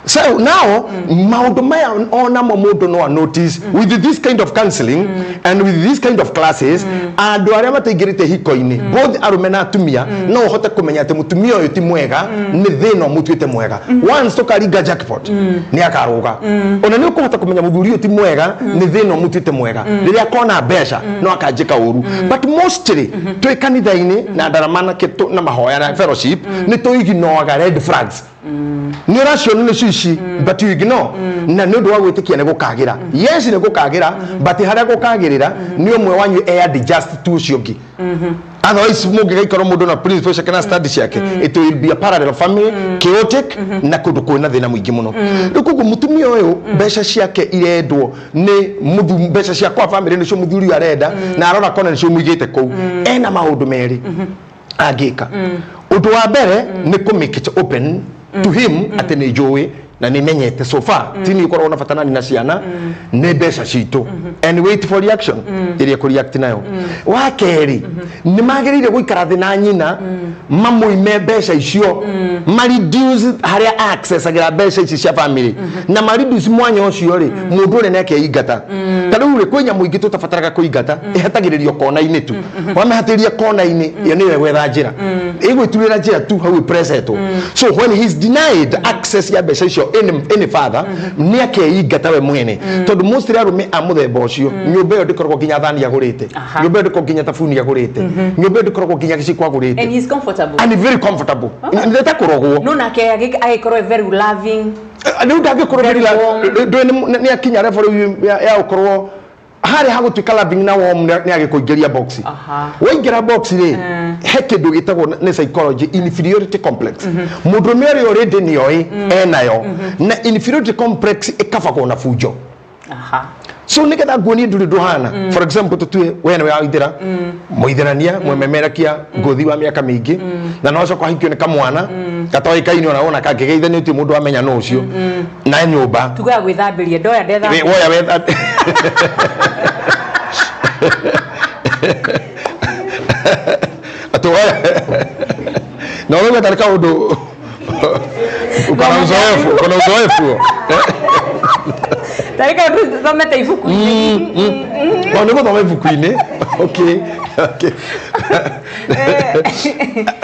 Speaker 2: So now, maundu maya ona mundu no notice with this kind of counseling and with this kind of classes andu aria mataingirite hiko-ini both arume na atumia no hote kumenya ati mutumia uyu ti mwega ni thina mutuite mwega once tukaringa jackpot ni akaruga ona ni ukuhota kumenya muthuri uyu ti mwega ni thina mutuite mwega riria kona mbeca no akanjika uru but mostly twi kanitha-ini na ndaramana kitu na mahoya na fellowship ni tuiginoaga red flags ni rational ni shishi but you ignore na ndu wa gwitikia ne gukagira yes ne gukagira but haria gukagirira ni umwe wanyu add just tu ciongi otherwise mungigaikaro mundu na principles kana studies yake it will be a parallel family chaotic na kundu kwina thina mwingi muno rikugu mutumia uyu mbeca ciake irendwo ni muthu mbeca cia kwa family ni cio muthuri arenda na arona kona ni cio muigite kou ena maundu meri agika undu wa mbere ni ku make it open to him ati ni joy na ni menyete so far tini ukorwo na fatanani na ciana ne mbeca citu and wait for reaction iria ku react nayo wa keri ni magirire guikara thina nyina mamuime mbeca icio ma reduce haria access agira mbeca ici cia family na ma reduce mwanya ucio ri mundu uri nake ingata tariu ri kwinya muingi tutafataraga kuingata ihatagiririo kona-ini tu wamehatiria kona-ini iyo niwe gwetha njira igwiturira njira tu hau present so when he is denied access ya mbeca icio any father ni akeingata we mwene tondu mostly arume a muthemba ucio nyumba yo ndikoragwo nginya thani agurite nyumba yo ndikoragwo nginya tabuni agurite nyumba yo ndikoragwo nginya giciko agurite
Speaker 1: and he is comfortable
Speaker 2: and very comfortable ndeta kurogwo
Speaker 1: no nake agikorwo very loving
Speaker 2: ni ndagikorwo very ni akinya level ya ukorwo hari hagutuika loving na warm ni agikuingiria box waingira box ri heke ndu gitagwo ni psychology inferiority complex mundu meri already ni oi enayo na inferiority complex ikafagwo na fujo so niketha nguoni nduri nduhana for example tutue wene wa ithira muitherania mwememerakia ngothi wa miaka mingi na no cyo hikio ni kamwana gatoikaini ona kagegeithania uti mundu amenya no ucio na nyumba
Speaker 1: tuga gwithambirie ndoya ndetha
Speaker 2: woya wetha atoya no wewe tarika undu ukana uzoefu
Speaker 1: tarika undu thomete ibuku-ini
Speaker 2: no ni guthoma ibuku-ini okay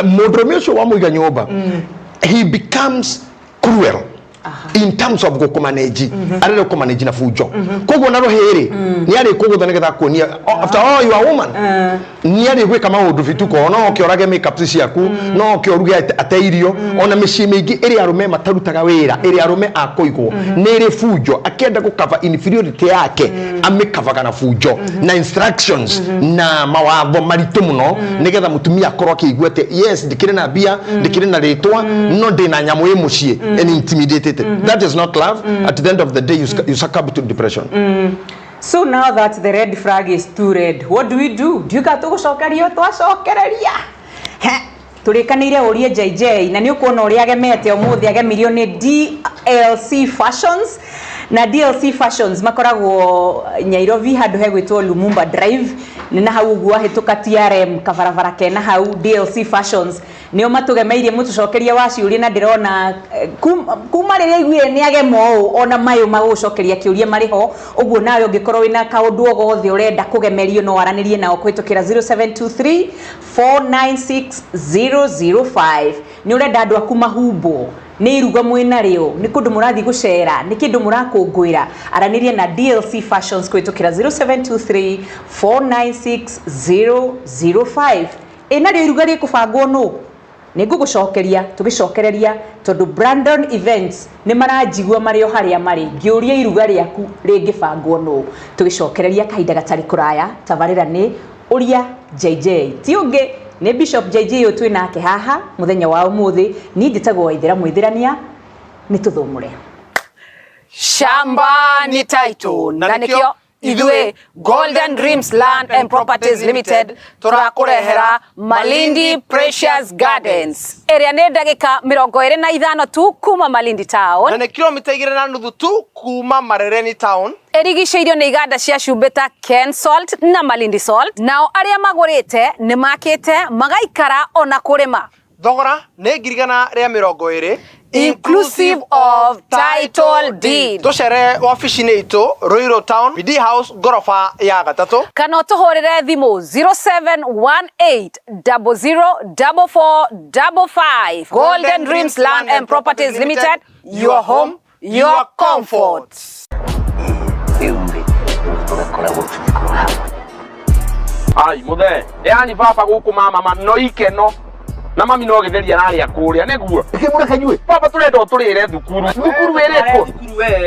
Speaker 2: mundu ucio wa muiga nyumba he becomes cruel in terms of go manage arere ko manage na fujo kogo na rohere ni ari kogo thane getha kuonia after all you are woman ni ari gwika maundu vituko no kiorage makeup ciaku no kioruge ateirio ona micii mingi iri arume matarutaga wira iri arume akoigwo ni iri fujo akenda gukava inferiority yake amekavaga na fujo na instructions na mawatho maritu muno nigetha mutumia akorwo akiguete yes ndikire na bia ndikire na ritwa no ndina nyamu imucie and intimidated. That is not love. At the end of the day, you succumb to depression.
Speaker 1: So now that the red flag is too red, what do we do? Do you got to shokerio to shokeria? turikanire Uria JJ na ni ukuona uria agemete umuthi agemirio ni DLC Fashions na DLC Fashions makoragwo Nyairobi handu hegwitwo Lumumba Drive na hau guo hituka TRM kabarabara kena hau DLC Fashions nio matugemeirie mutucokeria waciuria na ndirona kuma riria igwire ni agemo ona mayo magucokeria kiuria mariho uguo nawe ungikorwo wina kaundu ogothe urenda kugemerio no waranirie nao kwitukira 0723 496 005 ni urenda andu aku mahumbo ni iruga mwina rio ni kundu murathi gucera ni kindu murakungwira aranirie na DLC Fashions kwitukira 0723 496 005 ina rio iruga ri kubangwo no nigugucokeria tugicokereria tondu Brandon Events ni maranjigua mario haria mari ngiuria iruga riaku ringibangwo no tugicokereria kahinda gatari kuraya tabarira ni Uria JJ tiunge ni Bishop JJ utwi nake haha muthenya wa umuthi ni nditagwo ithira mwithirania ni tuthumure
Speaker 3: Shamba ni title na nikio Idwe Golden Dreams Land and Properties Limited turakurehera Malindi Precious Gardens area ne ndagika 25 tu kuma Malindi town
Speaker 4: na ne kilomita 2.5 tu kuma Marereni town
Speaker 3: erigiceirio ni iganda cia cumbita Ken Salt na Malindi Salt nao aria magurite ni makite magaikara ona kurima
Speaker 4: thogora ne ngirigana ria 20
Speaker 3: inclusive of title deed.
Speaker 4: Tucere office-ini itu Ruiru Town, BD House, gorofa ya gatatu.
Speaker 3: Kana tuhorere thimu 0718004455. Golden Dreams Land and Properties Limited, your home, your comfort.
Speaker 5: Ai muthe yani baba guku mama no ikeno na mami no githeria nari akuria neguo
Speaker 2: ikimureka nyue
Speaker 5: baba turenda turire thukuru wereko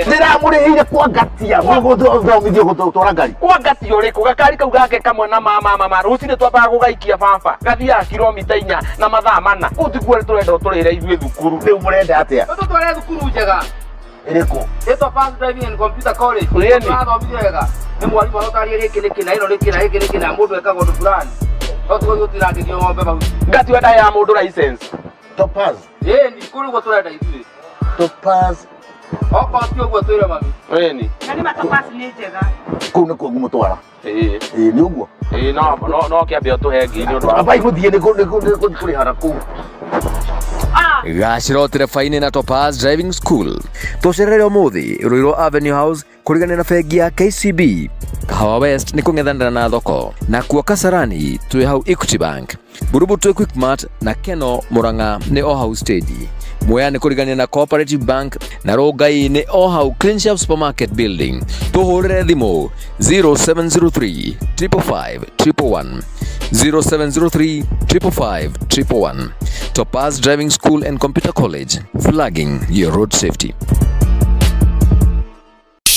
Speaker 2: ndira murihire kwa gatia mugo thomithio gutora ngari
Speaker 5: kwa gatia uriku gakari kau gake kamwe na mama rucine twambaga gugaikia baba gathia kilomita 4 na mathaa 4 utiguo turenda turire ithuĩ thukuru
Speaker 2: riu murenda atia
Speaker 6: tware thukuru njega
Speaker 2: iriko
Speaker 6: ito pass driving and computer college
Speaker 5: Urieni
Speaker 6: wega ni mwalimu anotari giki na ino giki na mundu ekaga undu fulani otugo gutirangirio ng'ombe bau
Speaker 5: ngati wenda ya mundu license
Speaker 2: topaz
Speaker 6: ni kuri go turenda ithuĩ
Speaker 2: topaz
Speaker 6: oko tio go twire mami
Speaker 5: weni
Speaker 1: kani matopaz ni njega
Speaker 2: kuu nikuo ngumutwara ni uguo
Speaker 5: no kiambia tuhengi ni undu
Speaker 2: aba iguthie ni kuri haraku
Speaker 7: gacirotire faini na Topaz Driving School tucerere umuthi Ruiru Avenue House kurigania na bengi ya KCB Kahawa West ni kung'ethanira na thoko na kuo Kasarani twi hau Equity Bank Burubu twi Quickmart na Keno Murang'a ni o hau Stage Mwea ni kurigania na Cooperative Bank na Rongai ni o hau Clean Shelf Supermarket Building tuhurire thimu 0703 555 111 0703 555 111 Topaz Driving School and Computer College, flagging your road safety.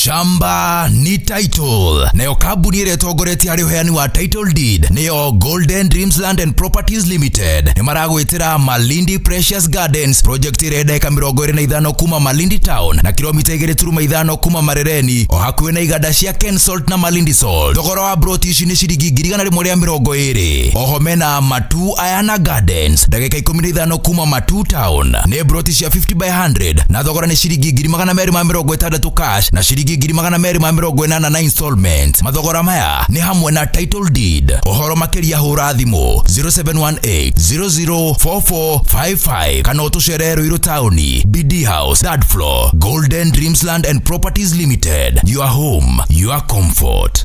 Speaker 8: Shamba ni title nayo kabuni ire togoretie ari uheani wa title deed niyo Golden Dreams Land and Properties Limited ni maragwitira Malindi Precious Gardens project ire ndeka 25 kuma Malindi town na kilomita 2.5 kuma Marereni o hakuwe na iganda cia Ken Salt na Malindi Salt thogora wa brotici ni ciringi 120 oho mena Matu Ayana Gardens ndagika 15 kuma Matu town ni broti cia 50 by 100 na thogora ni ciringi 260 cash na ciringi 280 na installment mathogora maya ni hamwe na title deed ohoro makeria hura thimu 0718004455 kana utucere Ruiru Town BD House third floor Golden Dreams Land and Properties Limited, your home, your comfort.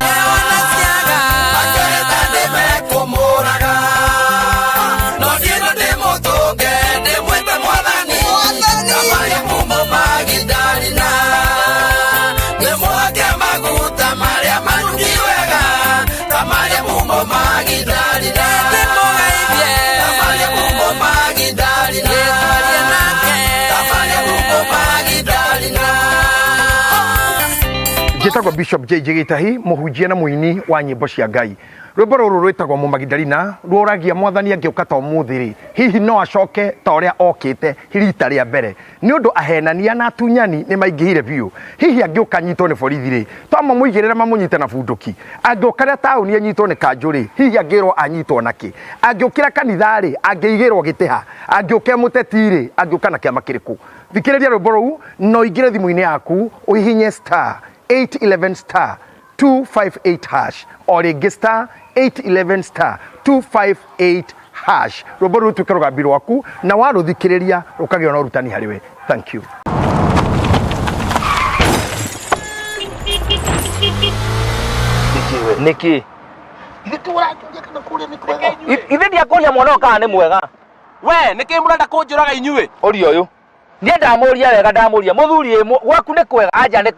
Speaker 2: Njĩtagwo Bishop JJ Gitahi, mũhunjia na mũini wa nyĩmbo cia Ngai. Rwĩmbo rũrũ rwĩtagwo Mũmagidalina rũragia mwathani angĩũka ta ũmũthĩ-rĩ, hihi no acoke ta ũrĩa okĩte rita rĩa mbere. Nĩ ũndũ ahenania na atunyani nĩ maingĩhire biũ. Hihi angĩũka anyitwo nĩ borithi-rĩ, twama mũigĩrĩre mamũnyite na bunduki. Angĩũka taũni anyitwo nĩ kanjũ-rĩ, hihi angĩrwo anyitwo nake. Angĩũkĩra kanitha-rĩ, angĩigĩrwo gĩtĩha. Angĩũka mũteti-rĩ, angĩũka na kĩama kĩrĩkũ. Thikĩrĩria rwĩmbo rũu, no ingĩre thimũ-inĩ yaku, ũhihinye *811*258# o rĩngĩ *811*258#. Rwĩmbo rũu rũtuĩke rũgambi rwaku na warũthikĩrĩria rũkagĩa na ũrutani harĩ we. Thank you.
Speaker 6: Niki ithe ndiakuria mwana ũkaga nĩ mwega.
Speaker 5: We niki mũrenda kũnjũraga inyuĩ?
Speaker 6: Ũria ũyũ niĩ ndamuria wega, ndamuria mũthuri gwaku nĩ kwega, anja nĩ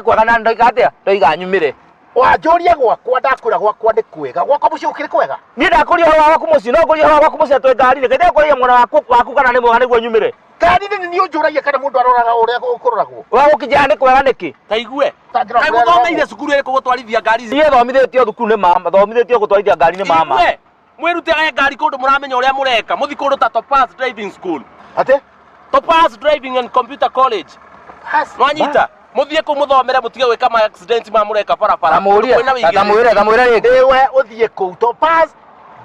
Speaker 6: kwega na ndoiga atĩa, ndoiga nyumĩre.
Speaker 4: Wanjũria gwakwa, ndakwĩra gwakwa nĩ kwega. Gwakwa mũciĩ ũkĩrĩ kwega?
Speaker 6: Niĩ ndakuria ũhoro waku mũciĩ, no nguria ũhoro waku mũciĩ atwe ngari-inĩ. Kaĩ ndakũria mwana waku kana nĩ mwega nĩguo nyumĩre?
Speaker 4: Ngari-inĩ nĩ ũnjũragia kana mũndũ aroraga ũrĩa ũkũroragwo.
Speaker 6: Wa gũkĩnjaga nĩ kwega nĩkĩ?
Speaker 5: Ta igue. Kaĩ mũthomeire cukuru ĩrĩkũ gũtwarithia ngari ici?
Speaker 6: Niĩ thomithĩtio thukuru nĩ mama, thomithĩtio gũtwarithia ngari nĩ mama.
Speaker 5: Igue mwĩrutĩre ngari kũndũ mũramenya ũrĩa mũreka. Mũthi kũndũ ta Topaz Driving School.
Speaker 4: Ate?
Speaker 5: Topaz Driving and Computer College. Nwanyita muthie ku muthomere mutige gwika ma accident ma mureka barabara.
Speaker 6: Tamwĩre rĩngĩ.
Speaker 4: Ewe ũthiĩ kũu Topaz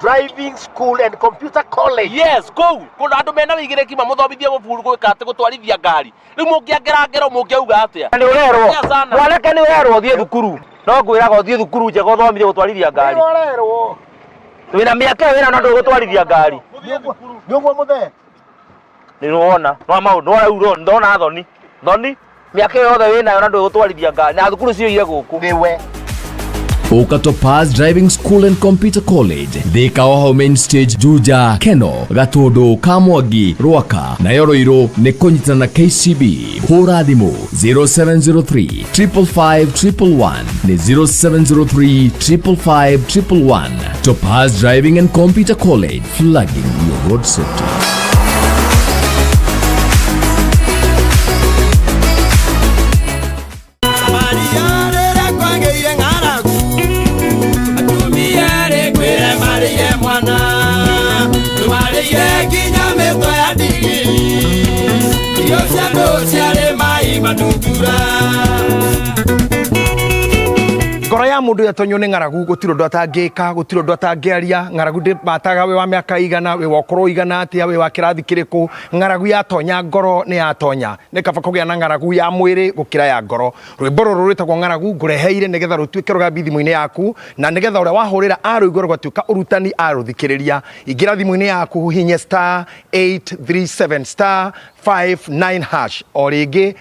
Speaker 4: Driving School and Computer College.
Speaker 5: Yes, kũu kũndũ andũ mena wĩigĩrĩki mamuthomithie gũburu gwĩka atĩ gũtwarithia ngari. Rĩu mũngĩangera ngero mũngĩauga atĩa?
Speaker 6: Nĩ ũrerwo. Mwanake nĩ ũrerwo ũthiĩ thukuru. No ngwĩraga ũthiĩ thukuru njega ũthomithie gũtwarithia ngari.
Speaker 4: Nĩ ũrerwo.
Speaker 6: Wĩna mĩaka ĩyo wĩna no ndũgũtwarithia ngari.
Speaker 4: Nĩguo mũthee.
Speaker 6: Nĩwona no maũndũ ndona thoni mĩaka ĩyo yothe wĩnayo na ndũgũtwarithia ngari na thukuru ciũire gũkũ.
Speaker 4: Nĩwe
Speaker 8: Uka Topaz Driving School and Computer College, Thika Oho Main Stage, Juja, Keno, Gatundu, Kamwangi, Rwaka na Yoroiro nĩ kũnyitana na KCB. Hũra thimũ 0703 555 111 nĩ 0703 555 111. Topaz Driving and Computer College, flagging your road safety.
Speaker 2: Ngoro ya mũndũ yatonywo nĩ ng'aragu, gũtirĩ ũndũ atangĩka, gũtirĩ ũndũ atangĩaria. Ng'aragu ndĩbataga wĩ wa mĩaka igana, wĩ wa ũkũrũ igana atĩa, wĩ wa kĩrathi kĩrĩkũ. Ng'aragu yatonya ngoro nĩ yatonya. Nĩ kaba kũgĩa na ng'aragu ya mwĩrĩ gũkĩra ya ngoro. Rwĩmbo rũrũ rwĩtagwo ng'aragu ngũreheire nĩgetha rũtuĩke rũgambi thimũ-inĩ yaku, na nĩgetha ũrĩa wahũrĩra arũigua rũgatuĩka ũrutani arũthikĩrĩria. Ingĩra thimũ-inĩ yaku hihinye *837*59# o rĩngĩ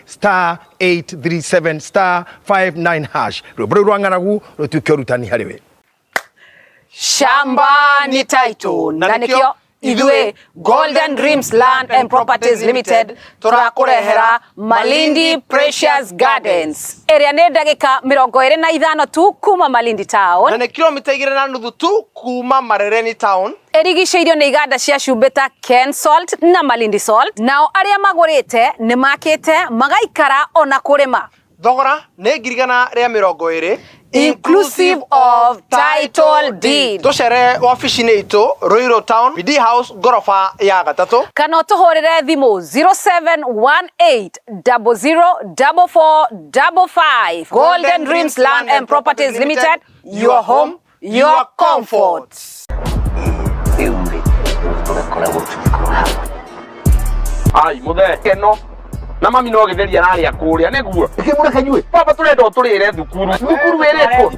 Speaker 2: *837*59#. Rwĩmbo rũu rwa ng'aragu rũtuĩke ũrutani harĩ we.
Speaker 3: Shamba ni title na nikio ithuĩ Golden Dreams Land and Properties Limited tũrakũrehera Malindi Precious Gardens ĩrĩa nĩ ndagĩka 25 tu kuma Malindi Town
Speaker 4: na nĩ kilomita 2.5 tu kuma Marereni Town.
Speaker 3: Ĩrigicĩirio nĩ iganda cia cumbĩ ta Ken Salt na Malindi Salt. Nao arĩa magũrĩte nĩ makĩte magaikara ona kũrĩma.
Speaker 4: Thogora nĩ ngirigana rĩa 20
Speaker 3: inclusive of title deed.
Speaker 4: Tucere wabici-inĩ itũ Ruiru Town, BD House, gorofa ya gatatũ.
Speaker 3: Kana ũtũhũrĩre thimũ 0718004455. Golden Dreams Land and Properties Limited, your home, your comfort.
Speaker 5: Ai muthe keno na mami no gĩtheria narĩa kũrĩa nĩguo
Speaker 4: Ikĩmũreka nyue.
Speaker 5: baba tũrenda ũtũrĩre thukuru ĩrĩkũ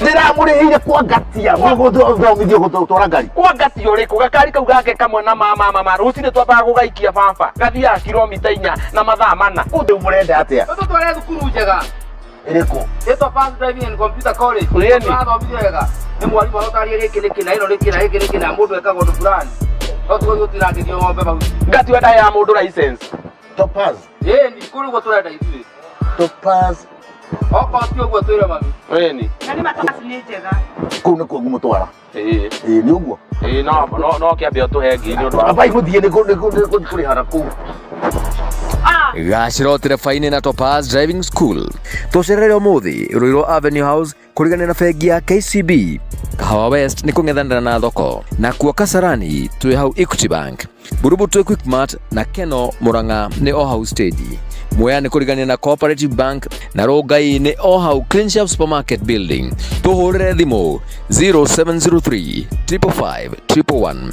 Speaker 4: Ndĩramũrĩhire kwa ngatia gũthomithio gũtwara ngari.
Speaker 5: kwa ngati ũrĩkũ gakari kau gake kamwe na mama rũcinĩ twambaga gũgaikia baba gathiaga kilomita 4 na mathaa 4.
Speaker 4: Ũndũ mũrenda atĩa?
Speaker 6: Tũtware thukuru njega
Speaker 4: Ĩrĩkũ?
Speaker 6: Topaz Driving and Computer College. Tũrathomithio wega. Nĩ mwarimũ arotaria gĩkĩ nĩ kĩna, ĩno nĩ kĩna, mũndũ ekaga ũndũ fulani. No tũgũtirangĩrio ng'ombe bau.
Speaker 5: ngati wenda ya mũndũ license.
Speaker 4: Topaz.
Speaker 6: Ni kũrĩ ũguo tũrenda ithuĩ.
Speaker 4: Topaz.
Speaker 6: Okorwo ti ũguo twĩre mami.
Speaker 5: Ĩni.
Speaker 3: Na nĩ Topaz nĩ njega.
Speaker 4: Kũu nĩ kũguo mũtwara. Nĩ ũguo.
Speaker 5: No kĩambe ũtũhe ngi nĩ ũndũ wa
Speaker 4: Aba igũthiĩ nĩ kũrĩ hara kũu.
Speaker 7: gacirotire faini na Topaz Driving School. Tucerere umuthi Ruiru Avenue House kurigana na bengi ya KCB. Kahawa West ni kung'ethanira na thoko, na kuo Kasarani twi hau Equity Bank. Burubu twi Quickmart na Keno Murang'a ni o hau stage. Mwea ni kurigania na Cooperative Bank, na Rongai ni o hau Clean Shelf Supermarket Building. Tuhurire thimu 0703 555 111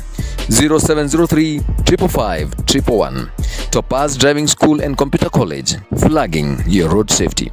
Speaker 7: 0703 555 111. Topaz Driving School and Computer College, flagging your road safety.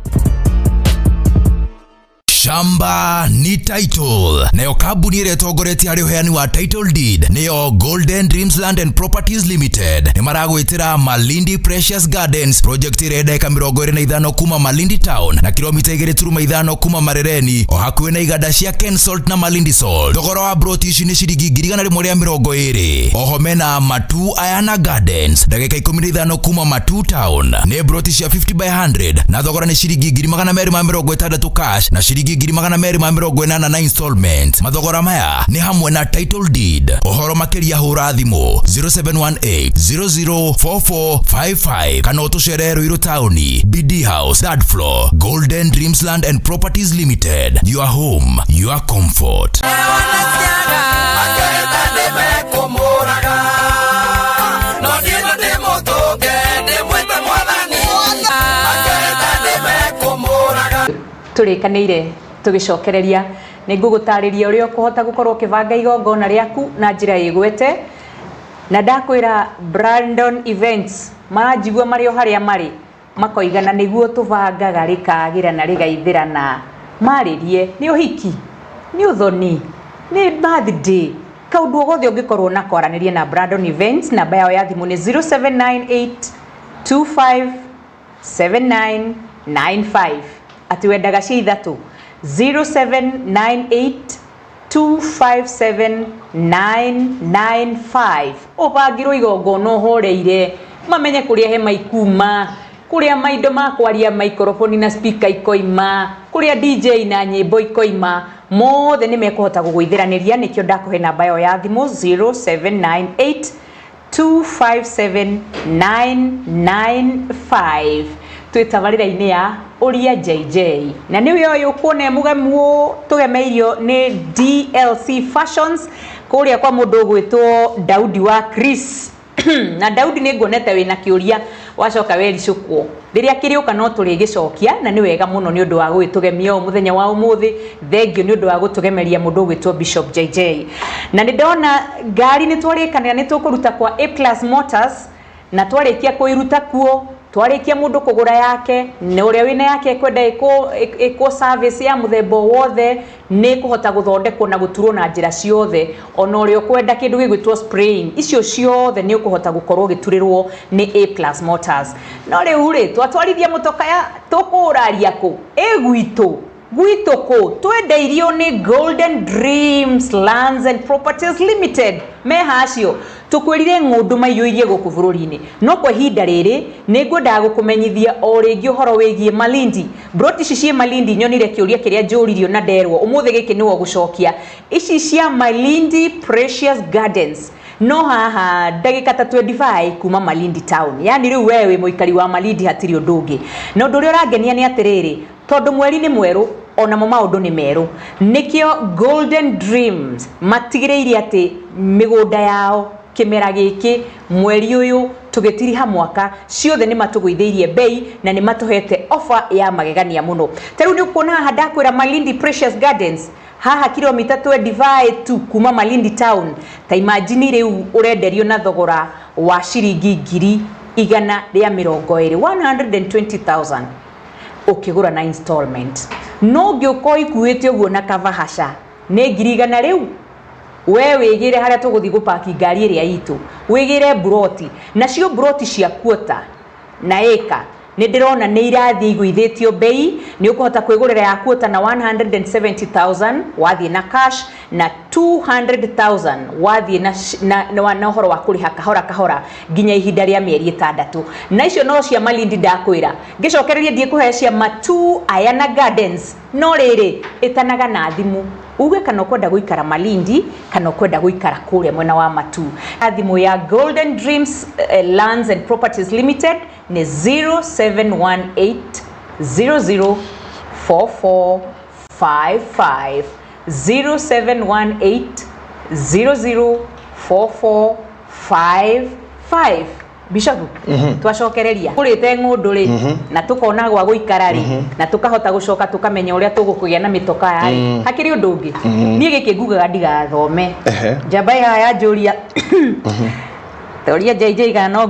Speaker 8: Shamba ni title. Nayo kabuni ile togoretia rioheani wa title deed. Nayo Golden Dreams Land and Properties Limited. Ni marago itira Malindi Precious Gardens. Project irede kamirogo ire na idhano kuma Malindi Town. Na kilomita igere turuma idhano kuma Marereni. Ohakuwe na igadashia Ken Salt na Malindi Salt. Togoro wa brotishi ni shirigi girigana rimore ya mirogo ire. Ohomena Matu Ayana Gardens. Dageka ikumina idhano kuma Matu Town. Ne brotishi ya 50 by 100. Na togoro ni shirigi girimagana meri mirogo itadatu cash. Na shirigi girimagana meri mirogo enana na installment. Mathogora maya ni hamwe na title deed. Ohoro makeria hura thimo 0718 004455. Kana utuchere Ruiru Towni, BD House, third floor, Golden Dreams Land and Properties Limited. Your home, your comfort.
Speaker 1: Turikanire tugicokereria ni ngugutariria uria ukuhota gukorwo ukivanga igongona riaku na njira igwete, na ndakwira Brandon Events marajigwa mario haria mari makoigana niguo tuvangaga rikagira na rigaithirana maririe ni uhiki ni uthoni ni birthday kaundu gothe ungikorwo na kwaranirie na Brandon Events. Namba yao ya thimu ni 0798 257995 ati wendaga cia ithatu 0798 257995 ubangirwo igongona uhoreire mamenye kuria he maikuma kuria maindo makwaria microphone na speaker ikoima kuria DJ na nyimbo ikoima mothe ni mekuhota guguithiraniria. Nikio ndakuhe namba yao ya thimu 0798 257995 twitavarira-ini ya Uria JJ na niwe oyo kuone mugamu tugemeirio ni DLC Fashions kuria kwa mundu gwitwo Daudi wa Chris na Daudi ni ngonete wina kiuria wacoka wericukwo riria kiriuka no turigicokia na ni wega muno ni undu wa gwitugemia muthenya wa umuthi. Thengio ni undu wa gutugemeria mundu gwitwo Bishop JJ na ni ndona ngari ni twarikanira ni tukuruta kwa A Class Motors na twarikia kuiruta kuo twarikia mundu kugura yake ne uria wina yake kwenda iko service ya muthemba wothe ni kuhota guthondekwo na guturwo na njira ciothe. Ona uria kwenda kindu gigwitwo spraying icio ciothe ni ukuhota gukorwo giturirwo ni A Class Motors. No riu ri twatwarithia mutoka ya tukuraria ku gwito ko twendeirio ni Golden Dreams Lands and Properties Limited me hacio tukwirire ngundu maiyuirie guku bururi-ini no kwa hinda riri ni ngwenda gukumenyithia o ringi uhoro wigie Malindi brotici cie Malindi. Nyonire kiuria kiria njuririo na nderwo umuthi giki niwo gucokia ici cia Malindi Precious Gardens no haha ndagika ta 25 kuma Malindi Town. Yani riu wewe muikari wa Malindi hatiri undungi na undu uria urangenia ni atiriri tondu mweri ni mweru ona maundu ni meru nikio Golden Dreams matigiriire ati migunda yao kimera giki mweri uyu tugitiriha mwaka ciothe ni matuguitheirie bei na ni matuhete offer ya magegania muno. Taru ni kuona haha ndakwira Malindi Precious Gardens haha kilomita 25 tu kuma Malindi Town. Ta imagine riu urenderio na thogora wa ciringi 120,000 ukigura na installment. No ngĩuko ikuĩte ũguo na kavahasha nĩ 100,000 riu we wigire haria tuguthi gupaki ngari iria itu wigire broti nacio broti cia kuota na eka ni ndirona ni irathi iguithitio bei ni ukuhota kwigurira ya kuota na 170,000 wathie na cash na 200,000 wathie na horo wa kuriha kahora ginya ihinda ria mieri 6 na icio no cia Malindi ndakwira ngicokereria ndie kuhe cia Matu Ayana Gardens no riri itanaga na thimu uge kana kwenda guikara Malindi kana kwenda guikara kuria mwena wa Matu. Thimu ya Golden Dreams Lands and Properties Limited ni 0718 004455 0718 004455. Bishop twacokereria kurite ngundu ri na tukona gwa guikara ri na tukahota gucoka tukamenya uria tugukugia na mitoka yari hakiri undu ungi nie giki ngugaga ndigathome njamba ya njuria Uria JJ kana no